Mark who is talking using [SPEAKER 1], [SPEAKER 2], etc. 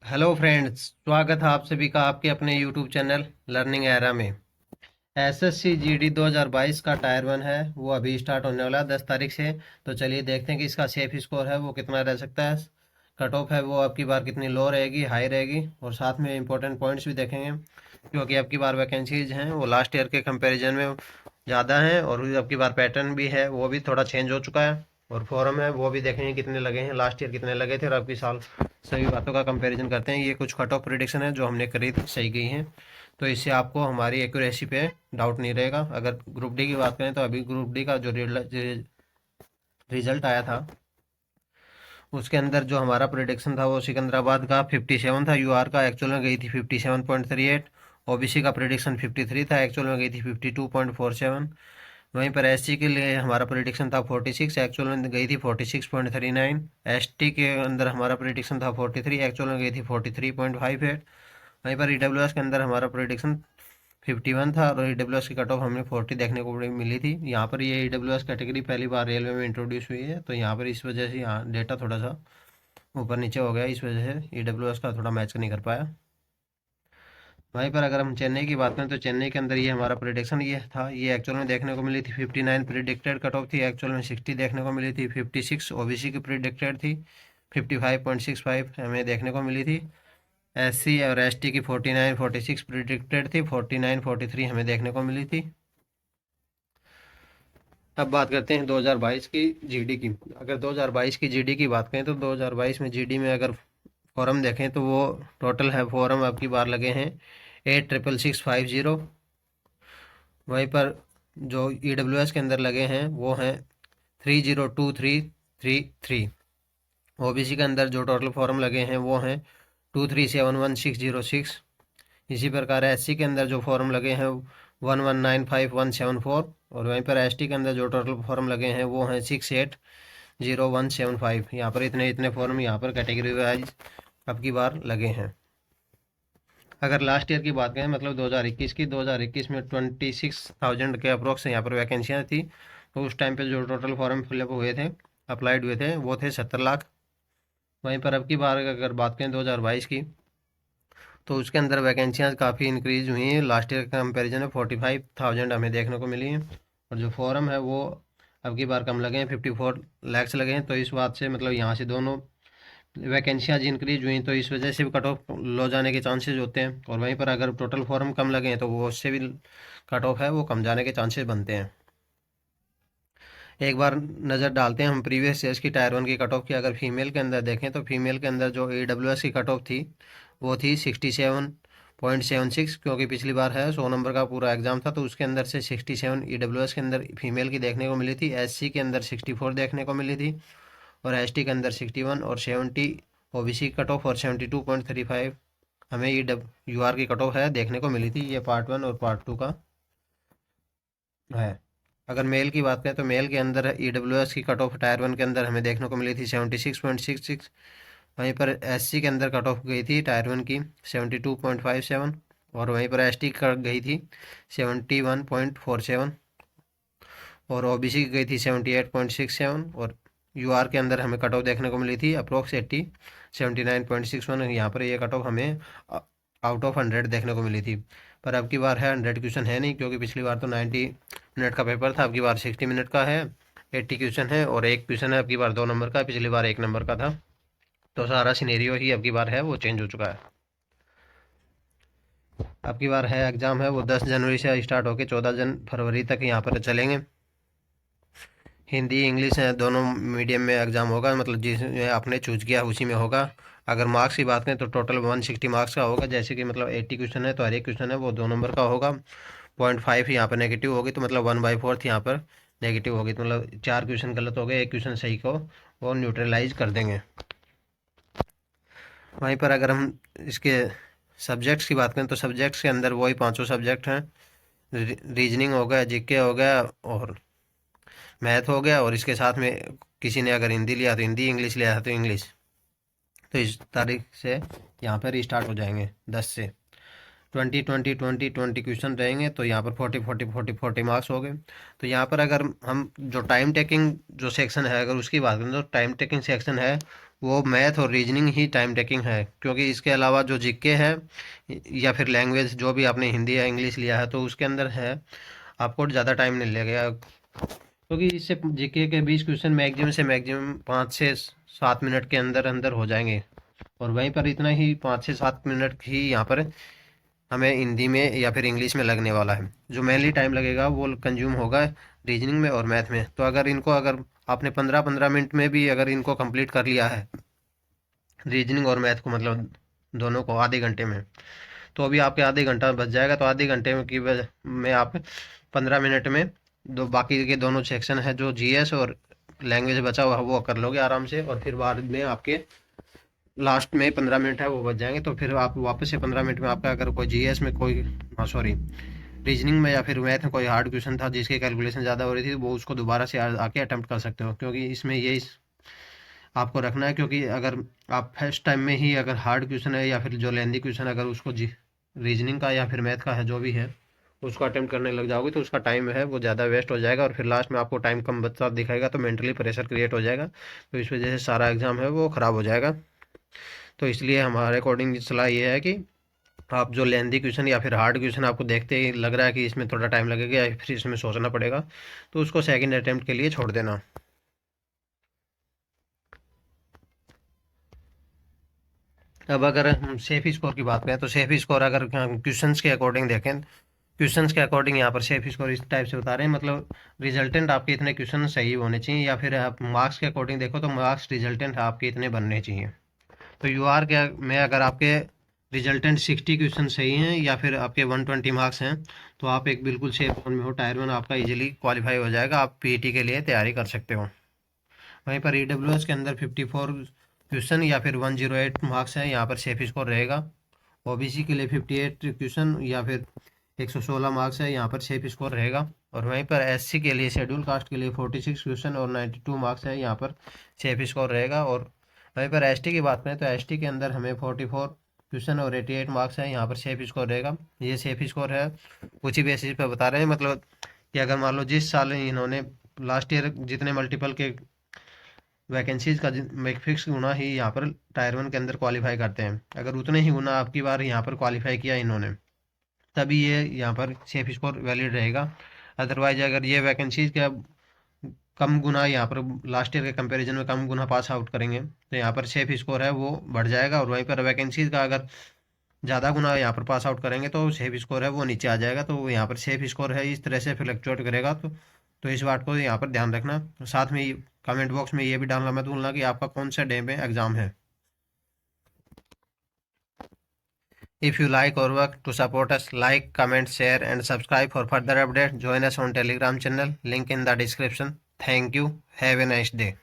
[SPEAKER 1] Hello friends, स्वागत है आप सभी का आपके अपने यूट्यूब चैनल लर्निंग एरा में। एसएससी जीडी 2022 का टायर वन है, वो अभी स्टार्ट होने वाला है 10 तारीख से। तो चलिए देखते हैं कि इसका सेफ स्कोर है वो कितना रह सकता है। कट ऑफ है वो आपकी बार कितनी लो रहेगी, हाई रहेगी, और साथ में इंपॉर्टेंट पॉइंट्स भी देखेंगे, क्योंकि आपकी बार वैकेंसीज हैं वो लास्ट ईयर के कंपैरिजन में ज़्यादा हैं, और आपकी बार पैटर्न भी है वो भी थोड़ा चेंज हो चुका है, और फॉरम है वो भी देखेंगे कितने लगे हैं, लास्ट ईयर कितने लगे थे और आपकी साल। सभी बातों का कंपैरिजन करते हैं। ये कुछ कट ऑफ प्रिडिक्शन है जो हमने करी थी, सही गई हैं, तो इससे आपको हमारी एक्यूरेसी पे डाउट नहीं रहेगा। अगर ग्रुप डी की बात करें तो अभी ग्रुप डी का जो रिजल्ट आया था उसके अंदर जो हमारा प्रिडिक्शन था वो सिकंदराबाद का 57 था, यूआर का एक्चुअल में गई थी 57.38, ओबीसी का प्रिडिक्शन 53 था, एक्चुअल में गई थी 52.47। वहीं पर एससी के लिए हमारा प्रिडिक्शन था 46, एक्चुअल में गई थी 46.39। एसटी के अंदर हमारा प्रिडिक्शन था 43, एक्चुअल में गई थी 43.58। वहीं पर ईडब्ल्यूएस के अंदर हमारा प्रिडिक्शन 51 था, और ईडब्ल्यूएस की कट ऑफ हमें 40 देखने को मिली थी। यहाँ पर ये ईडब्ल्यूएस कैटेगरी पहली बार रेलवे में इंट्रोड्यूस हुई है, तो यहाँ पर इस वजह से यहाँ डेटा थोड़ा सा ऊपर नीचे हो गया, इस वजह से ईडब्ल्यूएस का थोड़ा मैच नहीं कर पाया। वहीं पर अगर हम चेन्नई की बात करें तो चेन्नई के अंदर ये हमारा प्रिडिक्शन ये था, ये एक्चुअल में देखने को मिली थी 59 प्रिडिक्टेड कट ऑफ थी, एक्चुअल में 60 देखने को मिली थी। 56 ओबीसी की प्रिडिक्टेड थी, 55.65 हमें देखने को मिली थी। एससी और एसटी की 49 46 प्रिडिक्टेड थी, 49 43 हमें देखने को मिली थी। अब बात करते हैं 2022 की जीडी की। अगर 2022 की जीडी की बात करें तो 2022 में जीडी में अगर फॉरम देखें तो वो टोटल है फॉरम आपकी बार लगे हैं 8,666,50। वहीं पर जो ईडब्ल्यूएस के अंदर लगे हैं वो हैं 3,02,333। ओबीसी के अंदर जो टोटल फॉर्म लगे हैं वो हैं 2,371,606। इसी प्रकार एससी के अंदर जो फॉर्म लगे हैं 1,195,174, और वहीं पर एसटी के अंदर जो टोटल फॉर्म लगे हैं वो हैं 6,801,75। यहाँ पर इतने इतने फॉर्म यहाँ पर कैटेगरी वाइज अब की बार लगे हैं। अगर लास्ट ईयर की बात करें मतलब 2021 की, 2021 में 26,000 के अप्रोक्स यहाँ पर वैकेंसियाँ थी, तो उस टाइम पे जो टोटल फॉर्म फिलअप हुए थे, अप्लाइड हुए थे, वो थे 70 लाख। वहीं पर अब की बार अगर बात करें 2022 की, तो उसके अंदर वैकेंसियाँ काफ़ी इंक्रीज हुई हैं। लास्ट ईयर के कंपेरिजन में 45,000 हमें देखने को मिली हैं, और जो फॉरम है वो अब की बार कम लगे हैं, 54 लैक्स लगे हैं। तो इस बात से मतलब यहाँ से दोनों वैकेंसियाँ आज इंक्रीज हुई, तो इस वजह से भी कट ऑफ लो जाने के चांसेस होते हैं, और वहीं पर अगर टोटल फॉर्म कम लगे हैं तो वो उससे भी कट ऑफ है वो कम जाने के चांसेस बनते हैं। एक बार नज़र डालते हैं हम प्रीवियस ईयर्स की टायर वन की कट ऑफ की। अगर फीमेल के अंदर देखें तो फीमेल के अंदर जो AWS की कट ऑफ थी वो थी 67.76, क्योंकि पिछली बार है 100 नंबर का पूरा एग्जाम था, तो उसके अंदर से 67 AWS के अंदर फीमेल की देखने को मिली थी। एससी के अंदर 64 देखने को मिली थी, और एसटी के अंदर 61, और 70 ओबीसी कट ऑफ, और 72.35 हमें यूआर की कट ऑफ है देखने को मिली थी। ये पार्ट वन और पार्ट टू का है। अगर मेल की बात करें तो मेल के अंदर ईडब्ल्यूएस की कट ऑफ टायर वन के अंदर हमें देखने को मिली थी 76.66। वहीं पर एससी के अंदर कट ऑफ गई थी टायर वन की 72.57, और वहीं पर एसटी की गई थी 71.47, और ओबीसी की गई थी 78.67, और यूआर के अंदर हमें कट ऑफ देखने को मिली थी अप्रोक्स 79.61। यहाँ पर ये कट ऑफ हमें आउट ऑफ 100 देखने को मिली थी। पर अब की बार है 100 क्वेश्चन है नहीं, क्योंकि पिछली बार तो 90 मिनट का पेपर था, अब की बार 60 मिनट का है, 80 क्वेश्चन है, और एक क्वेश्चन है अब की बार 2 नंबर का, पिछली बार 1 नंबर का था। तो सारा सिनेरियो ही अब की बार है वो चेंज हो चुका है। अब की बार है एग्ज़ाम है वो 10 जनवरी से स्टार्ट होकर 14 फरवरी तक यहाँ पर चलेंगे। हिंदी इंग्लिश है दोनों मीडियम में एग्ज़ाम होगा, मतलब जिसमें आपने चूज किया उसी में होगा। अगर मार्क्स की बात करें तो टोटल 160 मार्क्स का होगा, जैसे कि मतलब 80 क्वेश्चन है तो हर एक क्वेश्चन है वो 2 नंबर का होगा। 0.5 यहाँ पर नेगेटिव होगी, तो मतलब 1/4 यहाँ पर नेगेटिव होगी, तो मतलब 4 क्वेश्चन गलत हो गए, एक क्वेश्चन सही को वो न्यूट्रलाइज कर देंगे। वहीं पर अगर हम इसके सब्जेक्ट्स की बात करें तो सब्जेक्ट्स के अंदर वही पाँचों सब्जेक्ट हैं, रीजनिंग हो गया, जीके हो गया, और मैथ हो गया, और इसके साथ में किसी ने अगर हिंदी लिया तो हिंदी, इंग्लिश लिया तो इंग्लिश। तो इस तारीख से यहाँ पर स्टार्ट हो जाएंगे 10 से 20 क्वेश्चन रहेंगे, तो यहाँ पर 40 मार्क्स हो गए। तो यहाँ पर अगर हम जो टाइम टेकिंग जो सेक्शन है अगर उसकी बात करें तो टाइम टेकिंग सेक्शन है वो मैथ और रीजनिंग ही टाइम टेकिंग है, क्योंकि इसके अलावा जो जीके है या फिर लैंग्वेज जो भी आपने हिंदी या इंग्लिश लिया है तो उसके अंदर है आपको ज़्यादा टाइम नहीं लगेगा, क्योंकि इससे जीके के 20 क्वेश्चन मैक्सिमम से मैक्सिमम 5 से 7 मिनट के अंदर अंदर हो जाएंगे। और वहीं पर इतना ही 5 से 7 मिनट ही यहाँ पर हमें हिंदी में या फिर इंग्लिश में लगने वाला है। जो मेनली टाइम लगेगा वो कंज्यूम होगा रीजनिंग में और मैथ में। तो अगर आपने 15-15 मिनट में भी अगर इनको कंप्लीट कर लिया है, रीजनिंग और मैथ को, मतलब दोनों को आधे घंटे में, तो अभी आपके आधे घंटा बच जाएगा। तो आधे घंटे में की वजह में आप 15 मिनट में दो बाकी के दोनों सेक्शन है जो जीएस और लैंग्वेज बचा हुआ वो कर लोगे आराम से। और फिर बाद में आपके लास्ट में 15 मिनट है वो बच जाएंगे। तो फिर आप वापस से 15 मिनट में आपका अगर कोई जीएस में कोई सॉरी रीजनिंग में या फिर मैथ में कोई हार्ड क्वेश्चन था जिसकी कैलकुलेशन ज़्यादा हो रही थी, वो उसको दोबारा से आके अटेम्प्ट कर सकते हो, क्योंकि इसमें यही आपको रखना है। क्योंकि अगर आप फर्स्ट टाइम में ही अगर हार्ड क्वेश्चन है या फिर जो लेंदी क्वेश्चन अगर उसको रीजनिंग का या फिर मैथ का है जो भी है उसको अटेम्प्ट करने लग जाओगे तो उसका टाइम है वो ज़्यादा वेस्ट हो जाएगा और फिर लास्ट में आपको टाइम कम बचता दिखाएगा, तो मेंटली प्रेशर क्रिएट हो जाएगा। तो इस वजह से सारा एग्ज़ाम है वो ख़राब हो जाएगा। तो इसलिए हमारे अकॉर्डिंग सलाह ये है कि आप जो लेंदी क्वेश्चन या फिर हार्ड क्वेश्चन आपको देखते ही लग रहा है कि इसमें थोड़ा टाइम लगेगा या फिर इसमें सोचना पड़ेगा, तो उसको सेकंड अटेम्प्ट के लिए छोड़ देना। अब अगर हम सेफ स्कोर की बात करें तो सेफ स्कोर अगर क्वेश्चंस के अकॉर्डिंग देखें, क्वेश्चंस के अकॉर्डिंग यहाँ पर सेफ स्कोर इस टाइप से बता रहे हैं, मतलब रिजल्टेंट आपके इतने क्वेश्चन सही होने चाहिए, या फिर आप मार्क्स के अकॉर्डिंग देखो तो मार्क्स रिजल्टेंट आपके इतने बनने चाहिए। तो यूआर के में अगर आपके रिजल्टेंट 60 क्वेश्चन सही हैं या फिर आपके 120 मार्क्स हैं तो आप एक बिल्कुल सेफ जोन में हो, टायर 1 आपका इजीली क्वालिफाई हो जाएगा, आप पीईटी के लिए तैयारी कर सकते हो। वहीं पर ईडब्ल्यूएस के अंदर 54 क्वेश्चन या फिर 108 मार्क्स हैं, यहाँ पर सेफ स्कोर रहेगा। ओबीसी के लिए 58 क्वेश्चन या फिर 116 मार्क्स है, यहाँ पर सेफ स्कोर रहेगा। और वहीं पर एससी के लिए शेड्यूल कास्ट के लिए 46 क्वेश्चन और 92 मार्क्स है, यहाँ पर सेफ स्कोर रहेगा। और वहीं पर एसटी की बात करें तो एसटी के अंदर हमें 44 क्वेश्चन और 88 मार्क्स है, यहाँ पर सेफ स्कोर रहेगा। ये सेफ स्कोर है कुछ ही बेसिस पे बता रहे हैं, मतलब कि अगर मान लो जिस साल इन्होंने लास्ट ईयर जितने मल्टीपल के वैकेंसीज का फिक्स गुना ही यहाँ पर टायर 1 के अंदर क्वालिफाई करते हैं, अगर उतने ही गुना आपकी बार यहाँ पर क्वालिफाई किया इन्होंने तभी ये यहाँ पर सेफ स्कोर वैलिड रहेगा। अदरवाइज अगर ये वैकेंसीज का कम गुना यहाँ पर लास्ट ईयर के कंपैरिजन में कम गुना पास आउट करेंगे तो यहाँ पर सेफ स्कोर है वो बढ़ जाएगा। और वहीं पर वैकेंसीज का अगर ज़्यादा गुना यहाँ पर पास आउट करेंगे तो सेफ स्कोर है वो नीचे आ जाएगा। तो यहाँ पर सेफ स्कोर है इस तरह से फ्लक्चुएट करेगा। तो इस बात को यहाँ पर ध्यान रखना। साथ में कमेंट बॉक्स में ये भी डालना मत भूलना कि आपका कौन सा डे में एग्ज़ाम है। If you like our work, to support us, like, comment, share and subscribe for further updates. Join us on Telegram channel, link in the description. Thank you. Have a nice day.